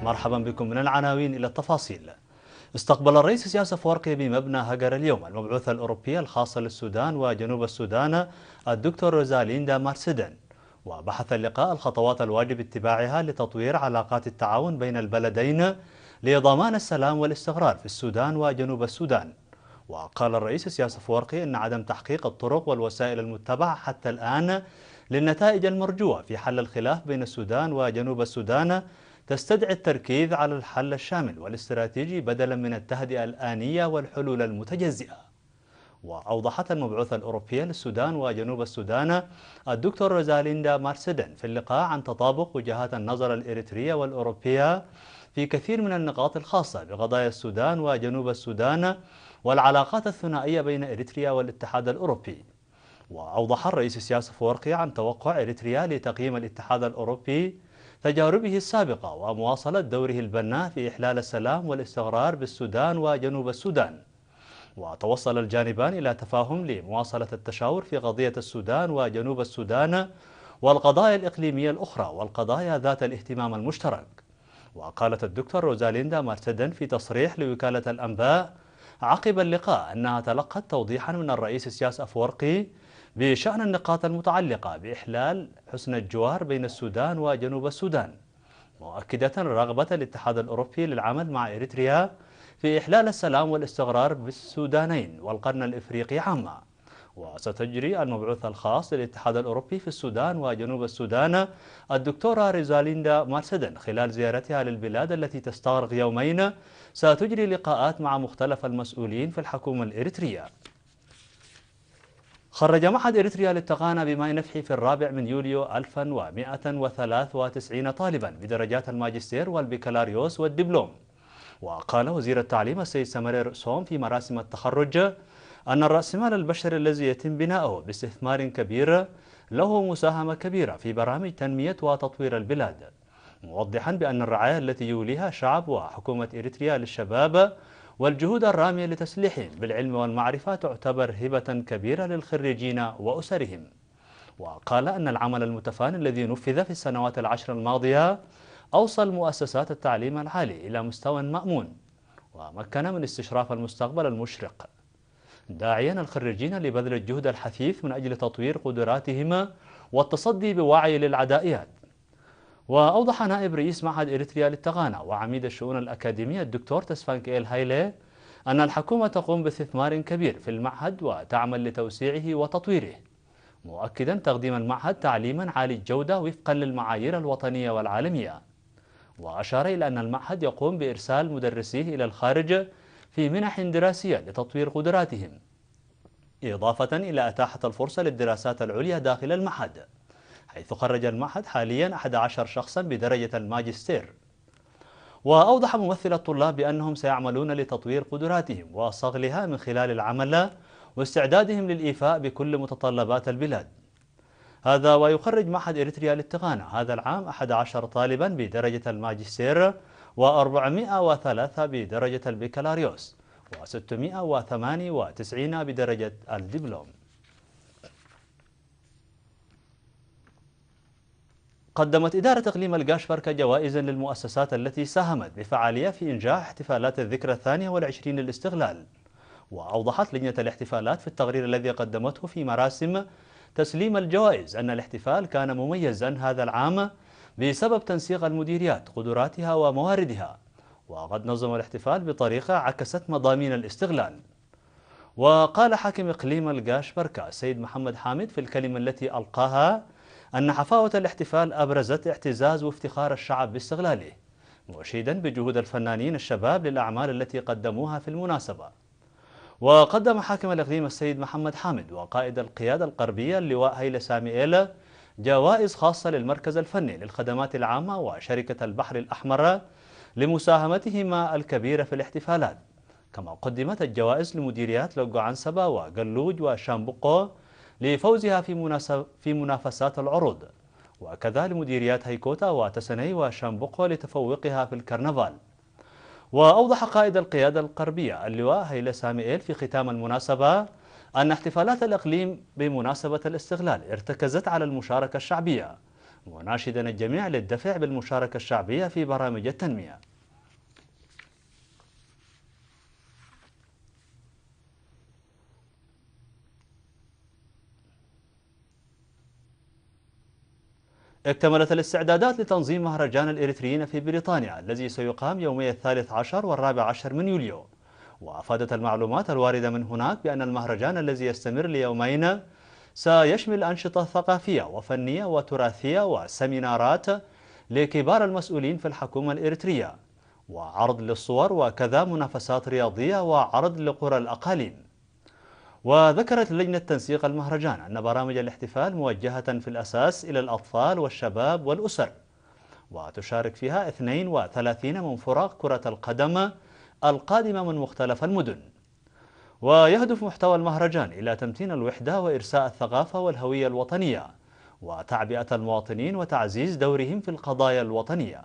مرحبا بكم. من العناوين إلى التفاصيل. استقبل الرئيس إسياس أفورقي بمبنى هجر اليوم المبعوثة الأوروبية الخاصة للسودان وجنوب السودان الدكتور روزاليندا مارسيدن، وبحث اللقاء الخطوات الواجب اتباعها لتطوير علاقات التعاون بين البلدين لضمان السلام والاستقرار في السودان وجنوب السودان. وقال الرئيس إسياس أفورقي أن عدم تحقيق الطرق والوسائل المتبعة حتى الآن للنتائج المرجوة في حل الخلاف بين السودان وجنوب السودان تستدعي التركيز على الحل الشامل والاستراتيجي بدلا من التهدئة الآنية والحلول المتجزئة. وأوضحت المبعوثة الأوروبية للسودان وجنوب السودان الدكتور روزاليندا مارسيدن في اللقاء عن تطابق وجهات النظر الإريترية والأوروبية في كثير من النقاط الخاصة بقضايا السودان وجنوب السودان والعلاقات الثنائية بين إريتريا والاتحاد الأوروبي. وأوضح الرئيس إسياس أفورقي عن توقع إريتريا لتقييم الاتحاد الأوروبي تجاربه السابقة ومواصلة دوره البناء في إحلال السلام والاستقرار بالسودان وجنوب السودان. وتوصل الجانبان إلى تفاهم لمواصلة التشاور في قضية السودان وجنوب السودان والقضايا الإقليمية الأخرى والقضايا ذات الاهتمام المشترك. وقالت الدكتور روزاليندا مارسيدن في تصريح لوكالة الأنباء عقب اللقاء أنها تلقت توضيحا من الرئيس إسياس أفورقي بشأن النقاط المتعلقة بإحلال حسن الجوار بين السودان وجنوب السودان، مؤكدة رغبة الاتحاد الأوروبي للعمل مع إريتريا في إحلال السلام والاستقرار بالسودانين والقرن الإفريقي عامة. وستجري المبعوث الخاص للاتحاد الأوروبي في السودان وجنوب السودان الدكتورة روزاليندا مارسيدن خلال زيارتها للبلاد التي تستغرق يومين ستجري لقاءات مع مختلف المسؤولين في الحكومة الإريترية. خرج معهد إريتريا للتقانة بماء نفحي في 4 يوليو 1193 طالبا بدرجات الماجستير والبكالوريوس والدبلوم. وقال وزير التعليم السيد سمير سوم في مراسم التخرج أن الرأسمال البشري الذي يتم بناؤه باستثمار كبير له مساهمة كبيرة في برامج تنمية وتطوير البلاد، موضحا بأن الرعاية التي يوليها شعب وحكومة إريتريا للشباب والجهود الرامية لتسليحهم بالعلم والمعرفة تعتبر هبة كبيرة للخريجين وأسرهم. وقال أن العمل المتفاني الذي نفذ في السنوات العشر الماضية أوصل مؤسسات التعليم العالي إلى مستوى مأمون ومكن من استشراف المستقبل المشرق، داعيا الخريجين لبذل الجهد الحثيث من أجل تطوير قدراتهم والتصدي بوعي للعدائيات. وأوضح نائب رئيس معهد إريتريا للتقانة وعميد الشؤون الأكاديمية الدكتور تسفانكيل هايلي أن الحكومة تقوم باستثمار كبير في المعهد وتعمل لتوسيعه وتطويره، مؤكدا تقديم المعهد تعليما عالي الجودة وفقا للمعايير الوطنية والعالمية. وأشار إلى أن المعهد يقوم بإرسال مدرسيه إلى الخارج في منح دراسية لتطوير قدراتهم، إضافة إلى إتاحة الفرصة للدراسات العليا داخل المعهد، حيث خرج المعهد حاليا 11 شخصا بدرجة الماجستير. وأوضح ممثل الطلاب بأنهم سيعملون لتطوير قدراتهم وصقلها من خلال العمل واستعدادهم للإيفاء بكل متطلبات البلاد. هذا ويخرج معهد إريتريا للتقانة هذا العام 11 طالبا بدرجة الماجستير و403 بدرجة البكالوريوس و698 بدرجة الدبلوم. قدمت إدارة إقليم القاشبركة جوائز للمؤسسات التي ساهمت بفعالية في إنجاح احتفالات الذكرى 22 للاستقلال. وأوضحت لجنة الاحتفالات في التقرير الذي قدمته في مراسم تسليم الجوائز أن الاحتفال كان مميزا هذا العام بسبب تنسيق المديريات قدراتها ومواردها، وقد نظم الاحتفال بطريقة عكست مضامين الاستقلال. وقال حاكم إقليم القاشبركة السيد محمد حامد في الكلمة التي ألقاها أن حفاوة الاحتفال أبرزت اعتزاز وافتخار الشعب باستقلاله، مشيدا بجهود الفنانين الشباب للأعمال التي قدموها في المناسبة. وقدم حاكم الإقليم السيد محمد حامد وقائد القيادة الغربية اللواء هيلة ساميئيل جوائز خاصة للمركز الفني للخدمات العامة وشركة البحر الأحمر لمساهمتهما الكبيرة في الاحتفالات، كما قدمت الجوائز لمديريات لوغو عنسبة وقلوج وشامبوقو لفوزها في منافسات العروض، وكذا لمديريات هيكوتا وتسني وشامبوقو لتفوقها في الكرنفال. وأوضح قائد القيادة الغربية اللواء هيلة ساميئيل في ختام المناسبة أن احتفالات الإقليم بمناسبة الاستقلال ارتكزت على المشاركة الشعبية مناشدا الجميع للدفع بالمشاركة الشعبية في برامج التنمية. اكتملت الاستعدادات لتنظيم مهرجان الإريتريين في بريطانيا الذي سيقام يومي 13 و14 من يوليو. وأفادت المعلومات الواردة من هناك بأن المهرجان الذي يستمر ليومين سيشمل أنشطة ثقافية وفنية وتراثية وسيمينارات لكبار المسؤولين في الحكومة الإريترية، وعرض للصور، وكذا منافسات رياضية وعرض لقرى الأقاليم. وذكرت لجنة تنسيق المهرجان أن برامج الاحتفال موجهة في الأساس إلى الأطفال والشباب والأسر، وتشارك فيها 32 من فرق كرة القدم القادمة من مختلف المدن. ويهدف محتوى المهرجان إلى تمتين الوحدة وإرساء الثقافة والهوية الوطنية وتعبئة المواطنين وتعزيز دورهم في القضايا الوطنية.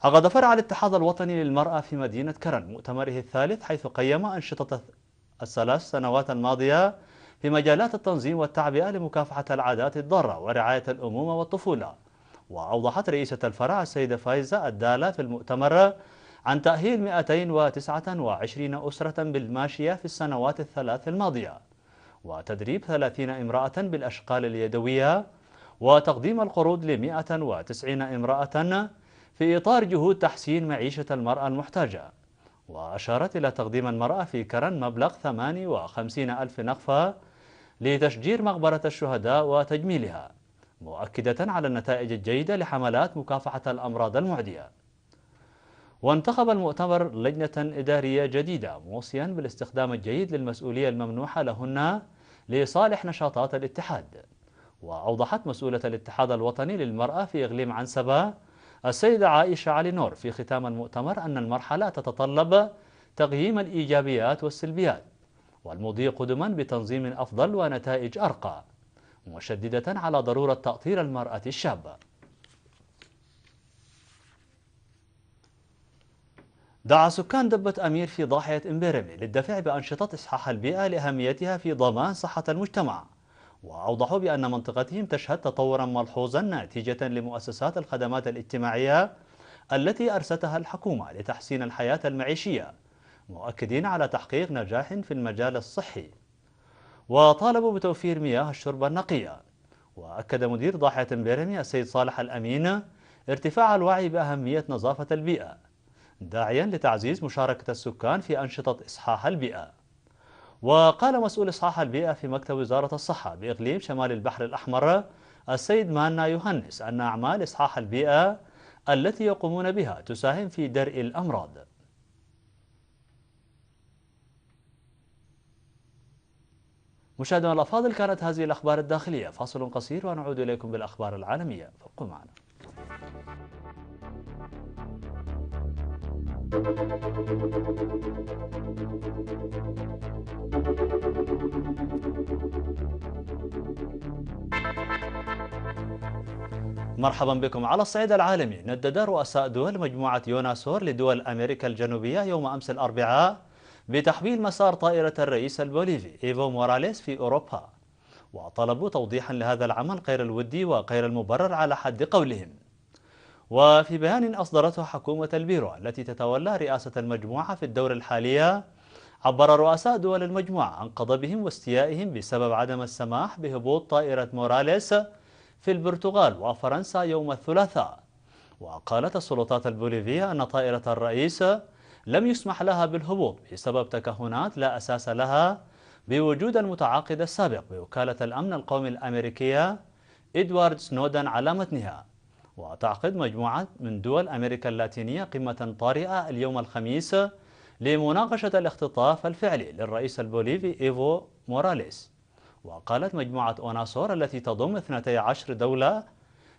عقد فرع الاتحاد الوطني للمرأة في مدينة كرن مؤتمره الثالث، حيث قيم أنشطة الثلاث سنوات الماضية في مجالات التنظيم والتعبئة لمكافحة العادات الضارة ورعاية الأمومة والطفولة. وأوضحت رئيسة الفرع السيدة فايزة الدالة في المؤتمر عن تأهيل 229 أسرة بالماشية في السنوات الثلاث الماضية، وتدريب 30 امرأة بالأشغال اليدوية، وتقديم القروض ل 190 امرأة في إطار جهود تحسين معيشة المرأة المحتاجة. وأشارت إلى تقديم المرأة في كرن مبلغ 58 ألف نقفة لتشجير مقبرة الشهداء وتجميلها، مؤكدة على النتائج الجيدة لحملات مكافحة الأمراض المعدية. وانتخب المؤتمر لجنة إدارية جديدة، موصيا بالاستخدام الجيد للمسؤولية الممنوحة لهن لصالح نشاطات الاتحاد. وأوضحت مسؤولة الاتحاد الوطني للمرأة في إقليم عنسبة السيدة عائشة علي نور في ختام المؤتمر أن المرحلة تتطلب تقييم الإيجابيات والسلبيات والمضي قدما بتنظيم أفضل ونتائج أرقى، مشددة على ضرورة تأطير المرأة الشابة. دعا سكان دبة أمير في ضاحية إمبيرمي للدفع بأنشطة إصحاح البيئة لأهميتها في ضمان صحة المجتمع، وأوضحوا بأن منطقتهم تشهد تطورا ملحوظا نتيجة لمؤسسات الخدمات الاجتماعية التي أرستها الحكومة لتحسين الحياة المعيشية، مؤكدين على تحقيق نجاح في المجال الصحي. وطالبوا بتوفير مياه الشرب النقية. وأكد مدير ضاحية إمبيرمي السيد صالح الأمين ارتفاع الوعي بأهمية نظافة البيئة، داعيا لتعزيز مشاركة السكان في أنشطة إصحاح البيئة. وقال مسؤول إصحاح البيئة في مكتب وزارة الصحة بإقليم شمال البحر الأحمر السيد مانا يوهنس أن أعمال إصحاح البيئة التي يقومون بها تساهم في درء الأمراض. مشاهدينا الأفاضل، كانت هذه الأخبار الداخلية، فاصل قصير ونعود إليكم بالأخبار العالمية، فابقوا معنا. مرحبا بكم. على الصعيد العالمي، ندد رؤساء دول مجموعة يوناسور لدول أمريكا الجنوبية يوم أمس الأربعاء بتحويل مسار طائرة الرئيس البوليفي إيفو موراليس في أوروبا، وطلبوا توضيحا لهذا العمل غير الودي وغير المبرر على حد قولهم. وفي بيان أصدرته حكومة البيرو التي تتولى رئاسة المجموعة في الدور الحالية، عبر رؤساء دول المجموعة عن غضبهم واستيائهم بسبب عدم السماح بهبوط طائرة موراليس في البرتغال وفرنسا يوم الثلاثاء. وقالت السلطات البوليفية أن طائرة الرئيس لم يسمح لها بالهبوط بسبب تكهنات لا أساس لها بوجود المتعاقد السابق بوكالة الأمن القومي الأمريكية إدوارد سنودن على متنها. وتعقد مجموعة من دول أمريكا اللاتينية قمة طارئة اليوم الخميس لمناقشة الاختطاف الفعلي للرئيس البوليفي إيفو موراليس. وقالت مجموعة أوناسور التي تضم 12 دولة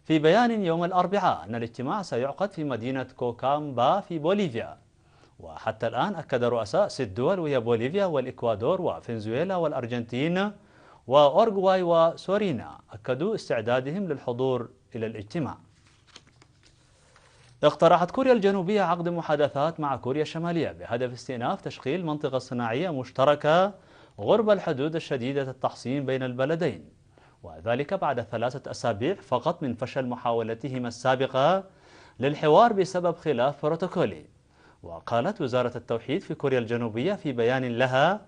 في بيان يوم الأربعاء أن الاجتماع سيعقد في مدينة كوكامبا في بوليفيا. وحتى الآن أكد رؤساء 6 دول وهي بوليفيا والإكوادور وفنزويلا والأرجنتين وأورغواي وسورينا أكدوا استعدادهم للحضور إلى الاجتماع. اقترحت كوريا الجنوبية عقد محادثات مع كوريا الشمالية بهدف استئناف تشغيل منطقة صناعية مشتركة غرب الحدود الشديدة التحصين بين البلدين. وذلك بعد 3 أسابيع فقط من فشل محاولتهما السابقة للحوار بسبب خلاف بروتوكولي. وقالت وزارة التوحيد في كوريا الجنوبية في بيان لها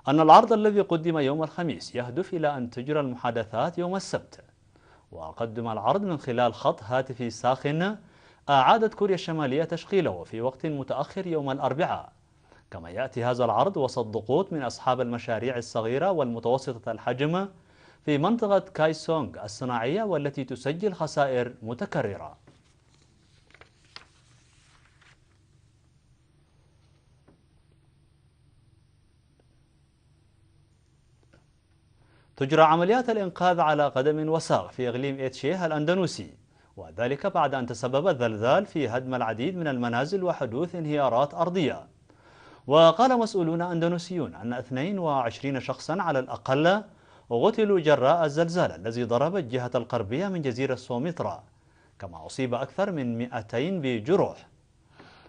أن العرض الذي قدم يوم الخميس يهدف إلى أن تجرى المحادثات يوم السبت. وقدم العرض من خلال خط هاتفي ساخن أعادت كوريا الشمالية تشغيله في وقت متأخر يوم الأربعاء. كما يأتي هذا العرض وسط ضغوط من أصحاب المشاريع الصغيرة والمتوسطة الحجم في منطقة كايسونغ الصناعية والتي تسجل خسائر متكررة. تجرى عمليات الإنقاذ على قدم وساق في إقليم إيتشيه الأندونيسي، وذلك بعد أن تسبب الزلزال في هدم العديد من المنازل وحدوث انهيارات أرضية. وقال مسؤولون أندونيسيون أن 22 شخصا على الأقل قتلوا جراء الزلزال الذي ضرب الجهة الغربية من جزيرة سومطرة، كما أصيب أكثر من 200 بجروح.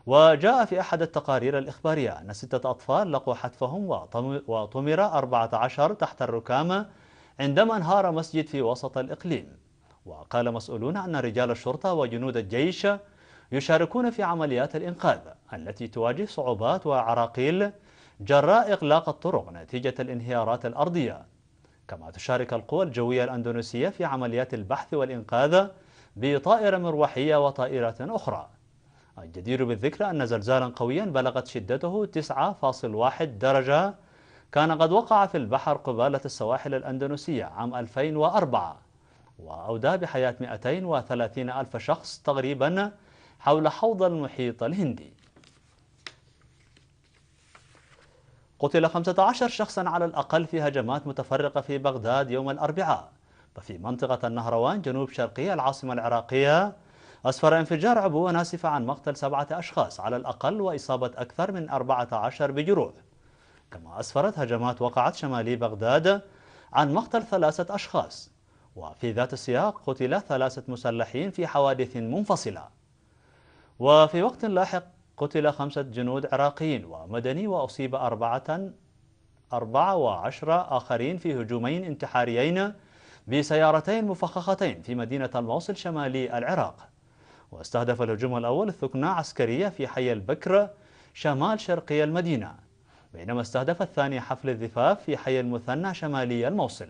وجاء في أحد التقارير الإخبارية أن 6 أطفال لقوا حتفهم وطمر 14 تحت الركام عندما انهار مسجد في وسط الإقليم. وقال مسؤولون أن رجال الشرطة وجنود الجيش يشاركون في عمليات الإنقاذ التي تواجه صعوبات وعراقيل جراء إغلاق الطرق نتيجة الانهيارات الأرضية. كما تشارك القوى الجوية الأندونيسية في عمليات البحث والإنقاذ بطائرة مروحية وطائرة أخرى. الجدير بالذكر أن زلزالا قويا بلغت شدته 9.1 درجة كان قد وقع في البحر قبالة السواحل الأندونيسية عام 2004 وأودى بحياة 230 ألف شخص تقريبا حول حوض المحيط الهندي. قتل 15 شخصا على الأقل في هجمات متفرقة في بغداد يوم الأربعاء. ففي منطقة النهروان جنوب شرقي العاصمة العراقية أسفر انفجار عبوة ناسفة عن مقتل 7 أشخاص على الأقل وإصابة أكثر من 14 بجروح. كما أسفرت هجمات وقعت شمالي بغداد عن مقتل 3 أشخاص. وفي ذات السياق قتل 3 مسلحين في حوادث منفصلة. وفي وقت لاحق قتل 5 جنود عراقيين ومدني وأصيب 14 آخرين في هجومين انتحاريين بسيارتين مفخختين في مدينة الموصل شمالي العراق. واستهدف الهجوم الأول الثكنة عسكرية في حي البكر شمال شرقي المدينة، بينما استهدف الثاني حفل الزفاف في حي المثنى شمالي الموصل.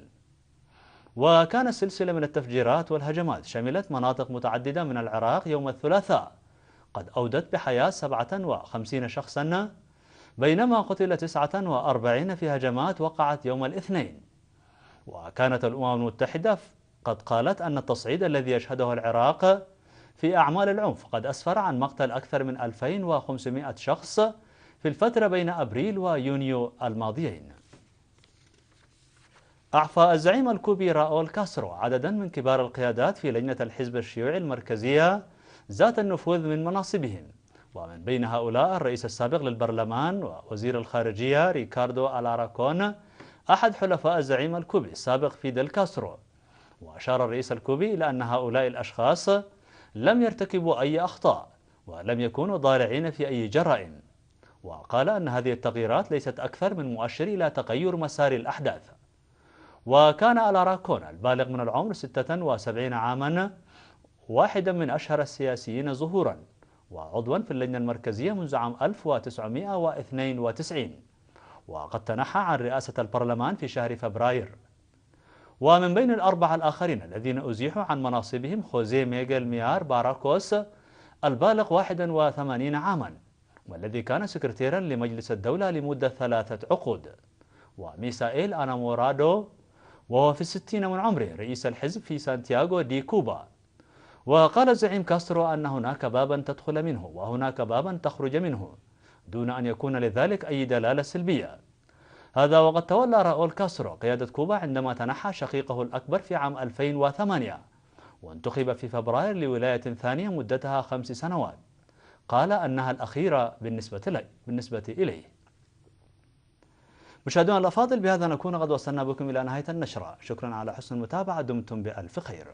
وكانت سلسلة من التفجيرات والهجمات شملت مناطق متعددة من العراق يوم الثلاثاء قد أودت بحياة 57 شخصا، بينما قتل 49 في هجمات وقعت يوم الاثنين. وكانت الأمم المتحدة قد قالت أن التصعيد الذي يشهده العراق في أعمال العنف قد أسفر عن مقتل أكثر من 2500 شخص في الفترة بين أبريل ويونيو الماضيين. أعفى الزعيم الكوبي راؤول كاسترو عددا من كبار القيادات في لجنة الحزب الشيوعي المركزية ذات النفوذ من مناصبهم، ومن بين هؤلاء الرئيس السابق للبرلمان ووزير الخارجية ريكاردو ألاراكون أحد حلفاء الزعيم الكوبي السابق فيدل كاسترو. وأشار الرئيس الكوبي إلى أن هؤلاء الأشخاص لم يرتكبوا أي أخطاء ولم يكونوا ضارعين في أي جرائم. وقال أن هذه التغييرات ليست أكثر من مؤشر إلى تغير مسار الأحداث. وكان ألاراكون البالغ من العمر 76 عاما واحدا من أشهر السياسيين ظهورا وعضوا في اللجنة المركزية منذ عام 1992، وقد تنحى عن رئاسة البرلمان في شهر فبراير. ومن بين الأربعة الآخرين الذين أزيحوا عن مناصبهم خوزيه ميغيل ميار باراكوس البالغ 81 عاما والذي كان سكرتيرا لمجلس الدولة لمدة 3 عقود، وميسائيل أنامورادو وهو في 60 من عمره رئيس الحزب في سانتياغو دي كوبا. وقال الزعيم كاسترو أن هناك بابا تدخل منه وهناك بابا تخرج منه دون أن يكون لذلك أي دلالة سلبية. هذا وقد تولى راؤول كاسترو قيادة كوبا عندما تنحى شقيقه الأكبر في عام 2008 وانتخب في فبراير لولاية ثانية مدتها 5 سنوات قال أنها الأخيرة بالنسبة إليه. مشاهدينا الأفاضل، بهذا نكون قد وصلنا بكم إلى نهاية النشرة. شكرا على حسن المتابعة، دمتم بألف خير.